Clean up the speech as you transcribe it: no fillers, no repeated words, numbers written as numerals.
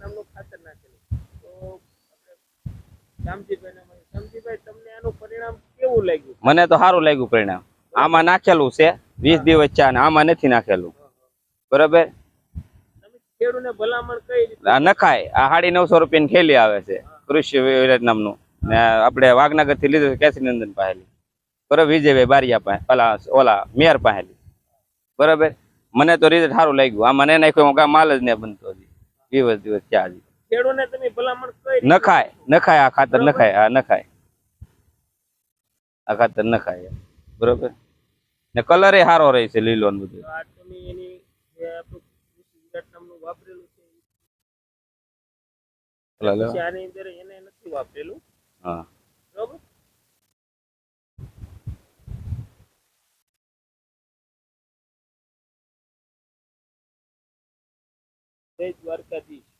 નામનું ખાતર નાખેલું. તો શામજીભાઈ તમને આનું પરિણામ કેવું લાગ્યું? મને તો સારું લાગ્યું પરિણામ. આમાં નાખેલું છે 20 દિવસ છે અને આમાં નથી નાખેલું. બરાબર. તમે ખેડૂતને ભલામણ કઈ રીતે? આ નખાય. આ 950 રૂપિયાની થેલી આવે છે કૃષિ વિરાટ નામનું. ને આપણે વાઘનગર થી લીધું કેસરીનંદન પાસેથી. બરાબર. વિજયભાઈ બારિયા પાસે ઓલા મેયર પાસેથી. બરાબર. મને તો રિઝલ્ટ સારું લાગ્યું. આમાં ને નાખ્યો માલ જ ને બનતો હજી 20 દિવસ થયા હજી. ખેડૂતને તમે ભલામણ કઈ નખાય. નખાય આ ખાતર નખાય. આ નખાય. આ ખાતર નખાય. બરોબર. ને કલર એ સારો રહે છે લીલો ને બધું. આ તમે એની જે આપણું કૃષિ વિરાટ નામનું વાપરેલું છે પછી આની અંદર એને નથી વાપરેલું. હા. બરોબર. જય દ્વારકાધીશ.